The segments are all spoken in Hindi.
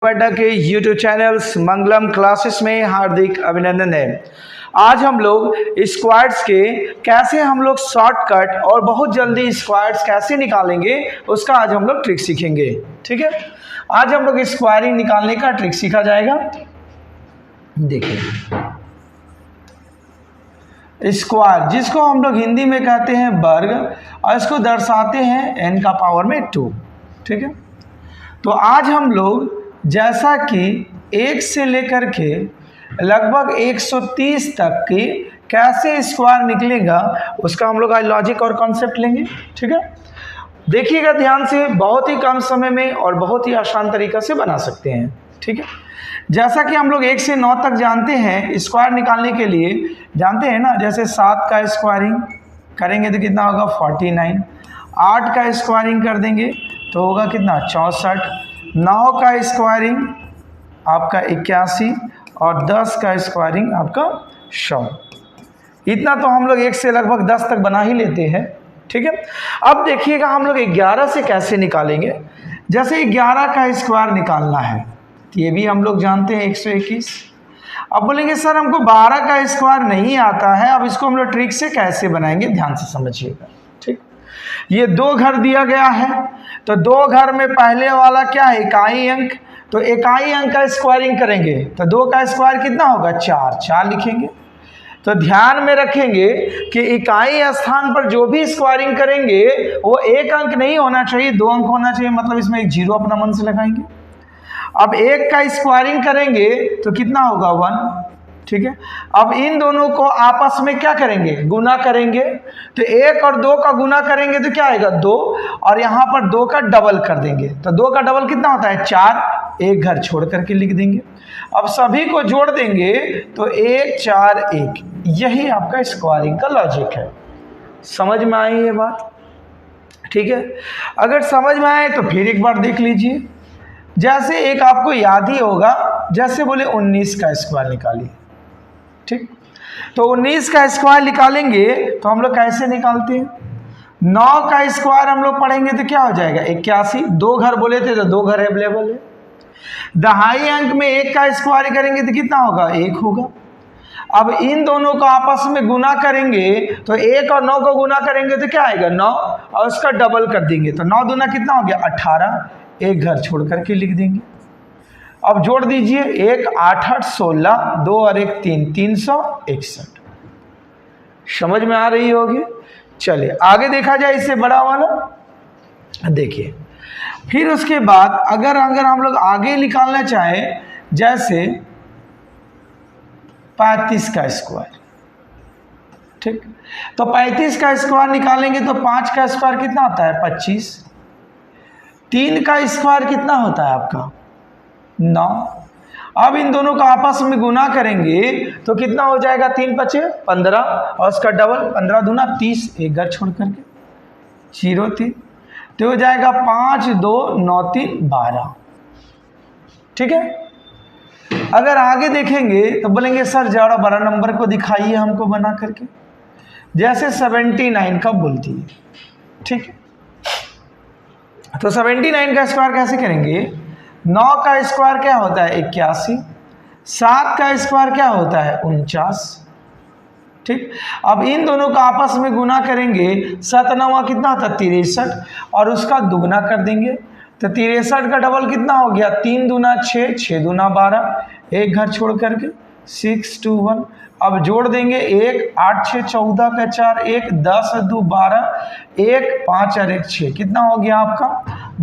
अड्डा के यूट्यूब चैनल्स मंगलम क्लासेस में हार्दिक अभिनंदन है। आज हम लोग स्क्वाड्स के कैसे हम लोग शॉर्टकट और बहुत जल्दी स्क्वाड्स कैसे निकालेंगे उसका आज हम लोग ट्रिक सीखेंगे। ठीक है, आज हम लोग स्क्वायरिंग निकालने का ट्रिक सीखा जाएगा। देखिए, स्क्वायर जिसको हम लोग हिंदी में कहते हैं वर्ग और इसको दर्शाते हैं n का पावर में 2। ठीक है, तो आज हम लोग जैसा कि 1 से लेकर के लगभग 130 तक की कैसे स्क्वायर निकलेगा उसका हम लोग आज लॉजिक और कॉन्सेप्ट लेंगे। ठीक है, देखिएगा ध्यान से, बहुत ही कम समय में और बहुत ही आसान तरीका से बना सकते हैं। ठीक है, जैसा कि हम लोग 1 से 9 तक जानते हैं स्क्वायर निकालने के लिए, जानते हैं ना, जैसे 7 का स्क्वायरिंग करेंगे तो कितना होगा 49, 8 का स्क्वायरिंग कर देंगे तो होगा कितना 64, 9 का स्क्वायरिंग आपका 81 और 10 का स्क्वायरिंग आपका 100। इतना तो हम लोग 1 से लगभग 10 तक बना ही लेते हैं। ठीक है, अब देखिएगा हम लोग 11 से कैसे निकालेंगे। जैसे 11 का स्क्वायर निकालना है तो ये भी हम लोग जानते हैं 121। अब बोलेंगे सर हमको 12 का स्क्वायर नहीं आता है, अब इसको हम लोग ट्रिक से कैसे बनाएंगे, ध्यान से समझिएगा। ठीक, ये 2 घर दिया गया है तो 2 घर में पहले वाला क्या है इकाई अंक, तो इकाई अंक का स्क्वायरिंग करेंगे तो 2 का स्क्वायर कितना होगा 4, 4 लिखेंगे। तो ध्यान में रखेंगे कि इकाई स्थान पर जो भी स्क्वायरिंग करेंगे वो 1 अंक नहीं होना चाहिए, 2 अंक होना चाहिए, मतलब इसमें एक 0 अपना मन से लगाएंगे। अब 1 का स्क्वायरिंग करेंगे तो कितना होगा 1। ठीक है, अब इन दोनों को आपस में क्या करेंगे गुना करेंगे, तो 1 और 2 का गुना करेंगे तो क्या आएगा 2, और यहाँ पर 2 का डबल कर देंगे तो 2 का डबल कितना होता है 4, एक घर छोड़ करके लिख देंगे। अब सभी को जोड़ देंगे तो 1 4 1, यही आपका स्क्वायरिंग का लॉजिक है। समझ में आई ये बात? ठीक है, अगर समझ में आए तो फिर एक बार देख लीजिए। जैसे एक आपको याद ही होगा, जैसे बोले 19 का स्क्वायर निकालिए। ठीक, तो 19 का स्क्वायर निकालेंगे तो हम लोग कैसे निकालते हैं, 9 का स्क्वायर हम लोग पढ़ेंगे तो क्या हो जाएगा 81, 2 घर बोले थे तो 2 घर अवेलेबल है। दहाई अंक में 1 का स्क्वायर करेंगे तो कितना होगा 1 होगा। अब इन दोनों को आपस में गुना करेंगे तो 1 और 9 को गुना करेंगे तो क्या आएगा 9, और उसका डबल कर देंगे तो 9 दूना कितना हो गया 18, एक घर छोड़ करके लिख देंगे। अब जोड़ दीजिए 1 8 8 16, 2 और 1 3, 361। समझ में आ रही होगी? चलिए आगे देखा जाए इससे बड़ा वाला। देखिए फिर उसके बाद अगर हम लोग आगे निकालना चाहें, जैसे 35 का स्क्वायर। ठीक, तो 35 का स्क्वायर निकालेंगे तो 5 का स्क्वायर कितना होता है 25, 3 का स्क्वायर कितना होता है आपका 9। अब इन दोनों का आपस में गुना करेंगे तो कितना हो जाएगा 3 5 15, और उसका डबल 15 दूना 30, एक घर छोड़ करके 0 3, तो हो जाएगा 5 2 9 3 12। ठीक है, अगर आगे देखेंगे तो बोलेंगे सर ज़्यादा बड़ा नंबर को दिखाइए हमको बना करके, जैसे 79 का बोलती है। ठीक है, तो 79 का स्क्वायर कैसे करेंगे, 9 का स्क्वायर क्या होता है 81, 7 का स्क्वायर क्या होता है 49। ठीक, अब इन दोनों का आपस में गुना करेंगे, 7 9 कितना होता है 63, और उसका दुगना कर देंगे तो 63 का डबल कितना हो गया 3 दूना 6, 6 दूना 12, एक घर छोड़ करके 6 2 1। अब जोड़ देंगे 1 8 6 14 का 4, 1 10 2 12, 1 5 और 1 6, कितना हो गया आपका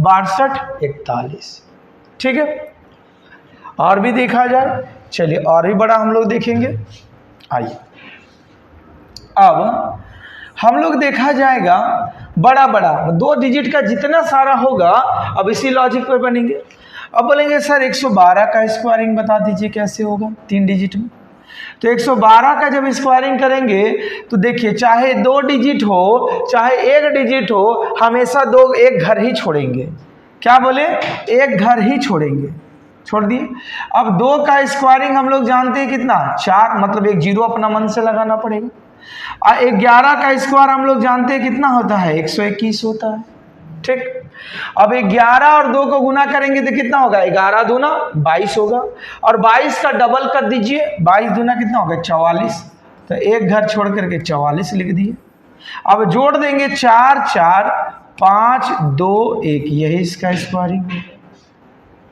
62 41। ठीक है, और भी देखा जाए, चलिए और भी बड़ा हम लोग देखेंगे। आइए अब हम लोग देखा जाएगा बड़ा 2 डिजिट का जितना सारा होगा, अब इसी लॉजिक पर बनेंगे। अब बोलेंगे सर 112 का स्क्वायरिंग बता दीजिए कैसे होगा 3 डिजिट में। तो 112 का जब स्क्वायरिंग करेंगे तो देखिए चाहे 2 डिजिट हो चाहे 1 डिजिट हो, हमेशा 2 एक घर ही छोड़ेंगे। क्या बोले, एक घर ही छोड़ेंगे, छोड़ दिए। अब 2 का स्क्वायरिंग हम लोग जानते हैं कितना 4, मतलब एक 0 अपना मन से लगाना पड़ेगा। और 11 का स्क्वायर हम लोग जानते हैं कितना होता है 121 होता है। ठीक। अब 11 और 2 को गुना करेंगे तो कितना होगा, 11 दूना 22 होगा, और 22 का डबल कर दीजिए, 22 दूना कितना होगा 44, तो एक घर छोड़ करके 44 लिख दिए। अब जोड़ देंगे 4 4 5 2 1, यही इसका स्क्वायरिंग है।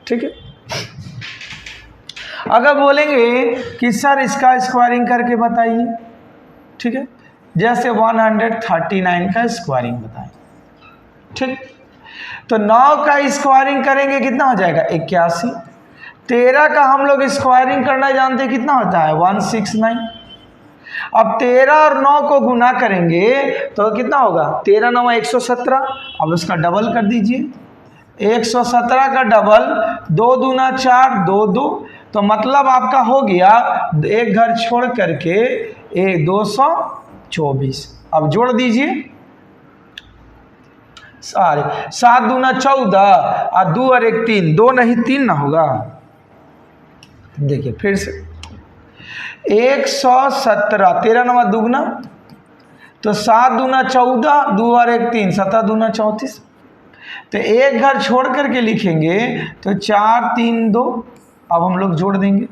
ठीक है। अगर बोलेंगे कि सर इसका स्क्वायरिंग करके बताइए, ठीक है, जैसे 139 का स्क्वायरिंग बताएं। ठीक, तो 9 का स्क्वायरिंग करेंगे कितना हो जाएगा 81। 13 का हम लोग स्क्वायरिंग करना जानते हैं, कितना होता है 169। अब 13 और 9 को गुना करेंगे तो कितना होगा, 13 9 117। अब उसका डबल कर दीजिए, 117 का डबल 2 दूना 4 2 2, तो मतलब आपका हो गया एक घर छोड़ करके 224। अब जोड़ दीजिए, सारे 7 दूना 14 और 2 और 1 3, 2 नहीं 3 ना होगा। देखिए फिर से 117, 13 नवा दुगना, तो 7 दूना 14, 2 और 1 3, 7 दूना 34। तो एक घर छोड़ करके लिखेंगे तो 4 3 2। अब हम लोग जोड़ देंगे,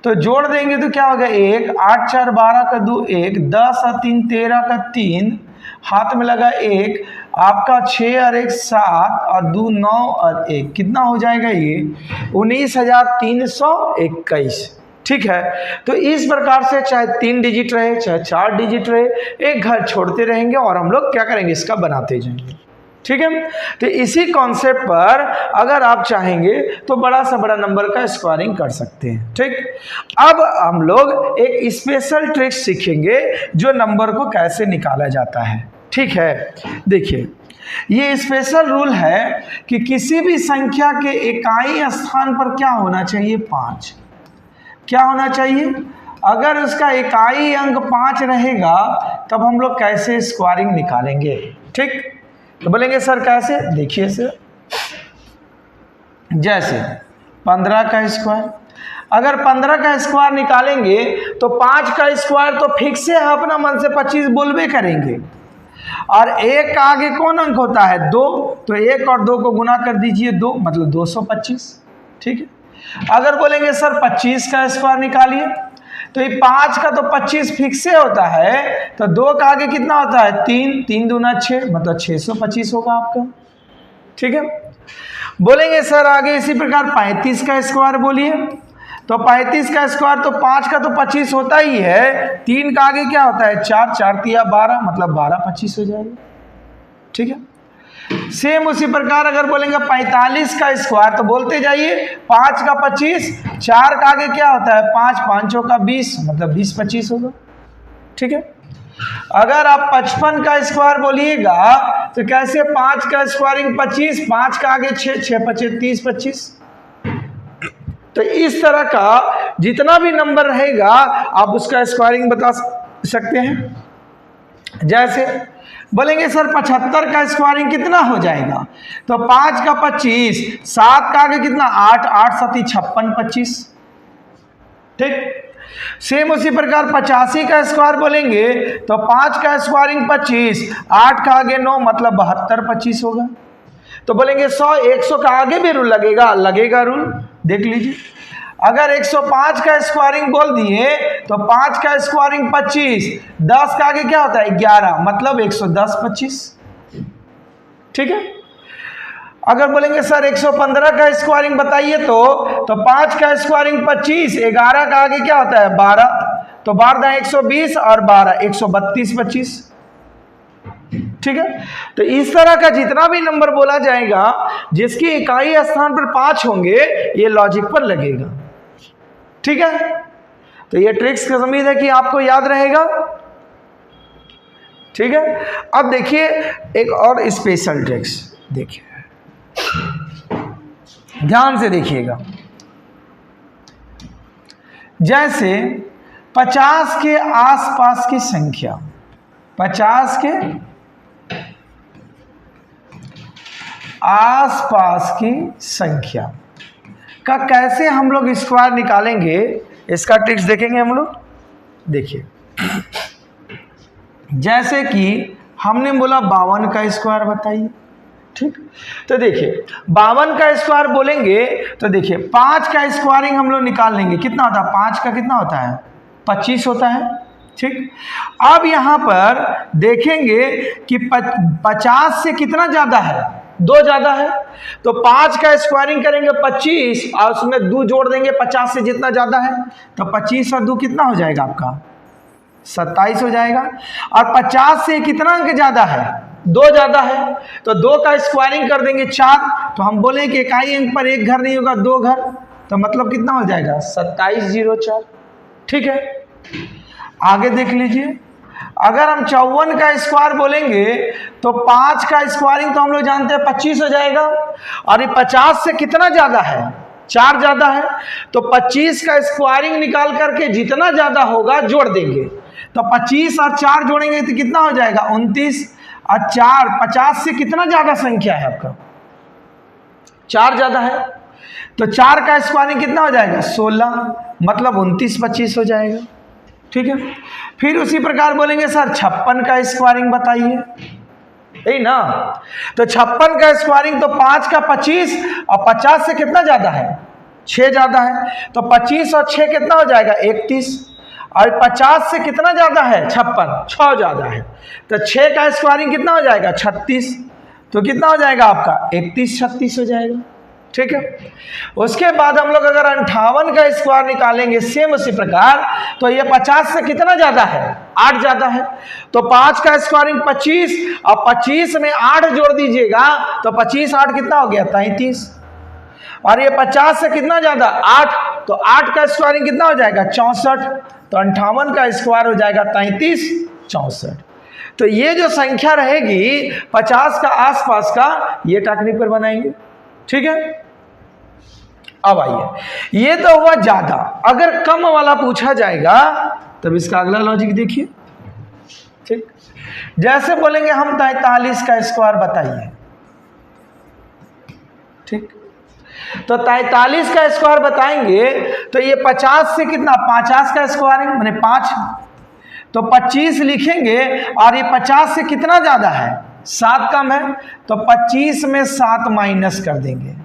तो जोड़ देंगे तो क्या होगा 1 8 4 12 का 2 1, 10 और 3 13 का 3, हाथ में लगा 1, आपका 6 और 1 7 और 2 9 और 1, कितना हो जाएगा ये 19,321। ठीक है। तो इस प्रकार से चाहे 3 डिजिट रहे चाहे 4 डिजिट रहे, एक घर छोड़ते रहेंगे और हम लोग क्या करेंगे, इसका बनाते जाएंगे। ठीक है। तो इसी कॉन्सेप्ट पर अगर आप चाहेंगे तो बड़ा से बड़ा नंबर का स्क्वायरिंग कर सकते हैं। ठीक। अब हम लोग एक स्पेशल ट्रिक सीखेंगे जो नंबर को कैसे निकाला जाता है। ठीक है। देखिए, ये स्पेशल रूल है कि किसी भी संख्या के इकाई स्थान पर क्या होना चाहिए, 5। क्या होना चाहिए, अगर उसका इकाई अंक 5 रहेगा तब हम लोग कैसे स्क्वायरिंग निकालेंगे। ठीक। तो बोलेंगे सर कैसे, देखिए सर, जैसे 15 का स्क्वायर, अगर 15 का स्क्वायर निकालेंगे तो 5 का स्क्वायर तो फिक्स है, अपना मन से 25 बोलबे करेंगे, और 1 का आगे कौन अंक होता है 2, तो 1 और 2 को गुना कर दीजिए 2, मतलब 225। ठीक है। अगर बोलेंगे सर 25 का स्क्वायर निकालिए, तो ये 5 का तो 25 फिक्स से होता है, तो 2 का आगे कितना होता है 3, 3 दूना 6, मतलब 625 होगा आपका। ठीक है। बोलेंगे सर आगे इसी प्रकार 35 का स्क्वायर बोलिए, तो 35 का स्क्वायर तो 5 का तो 25 होता ही है, 3 का आगे क्या होता है 4, 4 तिया 12, मतलब 12 25 हो जाएगा। ठीक है। सेम उसी प्रकार अगर बोलेंगे 45 का स्क्वायर, तो बोलते जाइए 5 का 25, 4 का आगे क्या होता है 5, 5 का 20, मतलब 20 25 होगा। ठीक है। अगर आप 55 का स्क्वायर बोलिएगा तो कैसे, 5 का स्क्वायरिंग 25, 5 का आगे 6, 6 25 30 25। तो इस तरह का जितना भी नंबर रहेगा आप उसका स्क्वायरिंग बता सकते हैं। जैसे बोलेंगे सर 75 का स्क्वायरिंग कितना हो जाएगा, तो 5 का 25, 7 का आगे कितना 8, 8 7 56 25। ठीक। सेम उसी प्रकार 85 का स्क्वायर बोलेंगे तो 5 का स्क्वायरिंग 25, 8 का आगे 9, मतलब 72 25 होगा। तो बोलेंगे 100, 100 का आगे भी रूल लगेगा, लगेगा रूल, देख लीजिए। अगर 105 का स्क्वायरिंग बोल दिए तो 5 का स्क्वायरिंग 25, 10 का आगे क्या होता है 11, मतलब 110 25। ठीक है। अगर बोलेंगे सर 115 का स्क्वायरिंग बताइए, तो 5 का स्क्वायरिंग 25, 11 का आगे क्या होता है 12, तो 12 120 और 12 132 25। ठीक है। तो इस तरह का जितना भी नंबर बोला जाएगा जिसकी इकाई स्थान पर 5 होंगे, ये लॉजिक पर लगेगा। ठीक है। तो ये ट्रिक्स का उम्मीद है कि आपको याद रहेगा। ठीक है। अब देखिए एक और स्पेशल ट्रिक्स, देखिए ध्यान से देखिएगा। जैसे 50 के आसपास की संख्या, 50 के आसपास की संख्या का कैसे हम लोग स्क्वायर निकालेंगे, इसका ट्रिक्स देखेंगे हम लोग। देखिए जैसे कि हमने बोला 52 का स्क्वायर बताइए, ठीक। तो देखिए 52 का स्क्वायर बोलेंगे तो देखिए 5 का स्क्वायरिंग हम लोग निकाल लेंगे, कितना होता है 5 का, कितना होता है 25 होता है। ठीक, अब यहाँ पर देखेंगे कि 50 से कितना ज़्यादा है, 2 ज़्यादा है, तो 5 का स्क्वायरिंग करेंगे 25 और उसमें 2 जोड़ देंगे 50 से जितना ज़्यादा है, तो 25 और 2 कितना हो जाएगा आपका 27 हो जाएगा। और 50 से कितना अंक ज़्यादा है, 2 ज़्यादा है, तो 2 का स्क्वायरिंग कर देंगे 4, तो हम बोले कि इकाई अंक पर एक घर नहीं होगा 2 घर, तो मतलब कितना हो जाएगा 2704। ठीक है, आगे देख लीजिए, अगर हम 54 का स्क्वायर बोलेंगे तो 5 का स्क्वायरिंग तो हम लोग जानते हैं 25 हो जाएगा, और ये 50 से कितना ज़्यादा है 4 ज़्यादा है, तो 25 का स्क्वायरिंग निकाल करके जितना ज़्यादा होगा जोड़ देंगे, तो 25 और 4 जोड़ेंगे तो कितना हो जाएगा 29, और 4 50 से कितना ज़्यादा संख्या है आपका 4 ज़्यादा है, तो 4 का स्क्वायरिंग कितना हो जाएगा 16, मतलब 29 25 हो जाएगा। ठीक है, फिर उसी प्रकार बोलेंगे सर 56 का स्क्वायरिंग बताइए, यही ना, तो 56 का स्क्वायरिंग तो 5 का 25 और 50 से कितना ज़्यादा है 6 ज़्यादा है, तो 25 और 6 कितना हो जाएगा 31, और 50 से कितना ज़्यादा है 56, 6 ज़्यादा है, तो 6 का स्क्वायरिंग कितना हो जाएगा 36, तो कितना हो जाएगा आपका 31 36 हो जाएगा। ठीक है, उसके बाद हम लोग अगर 58 का स्क्वायर निकालेंगे सेम उसी प्रकार, तो ये 50 से कितना ज़्यादा है 8 ज़्यादा है, तो 5 का स्क्वायरिंग 25 और 25 में 8 जोड़ दीजिएगा तो 25 8 कितना हो गया 33, और ये 50 से कितना ज़्यादा 8, तो 8 का स्क्वायरिंग कितना हो जाएगा 64, तो 58 का स्क्वायर हो जाएगा 33 64। तो ये जो संख्या रहेगी 50 का आसपास का, ये टेक्निक पर बनाएंगे। ठीक है, अब आइए, ये तो हुआ ज्यादा, अगर कम वाला पूछा जाएगा तब इसका अगला लॉजिक देखिए। ठीक, जैसे बोलेंगे हम 43 का स्क्वायर बताइए। ठीक, तो 43 का स्क्वायर बताएंगे तो ये 50 से कितना 50 का स्क्वायरिंग मैंने 5, तो 25 लिखेंगे, और ये 50 से कितना ज्यादा है 7 कम है, तो 25 में 7 माइनस कर देंगे,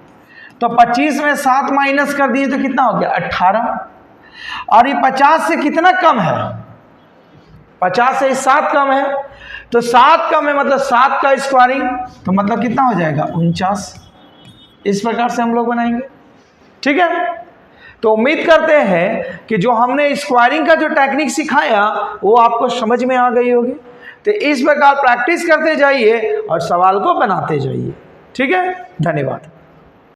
तो 25 में 7 माइनस कर दिए तो कितना हो गया 18, और ये 50 से कितना कम है 50 से 7 कम है, तो 7 कम है मतलब 7 का स्क्वायरिंग, तो मतलब कितना हो जाएगा 49। इस प्रकार से हम लोग बनाएंगे। ठीक है, तो उम्मीद करते हैं कि जो हमने स्क्वायरिंग का जो टेक्निक सिखाया वो आपको समझ में आ गई होगी। तो इस प्रकार प्रैक्टिस करते जाइए और सवाल को बनाते जाइए। ठीक है, धन्यवाद।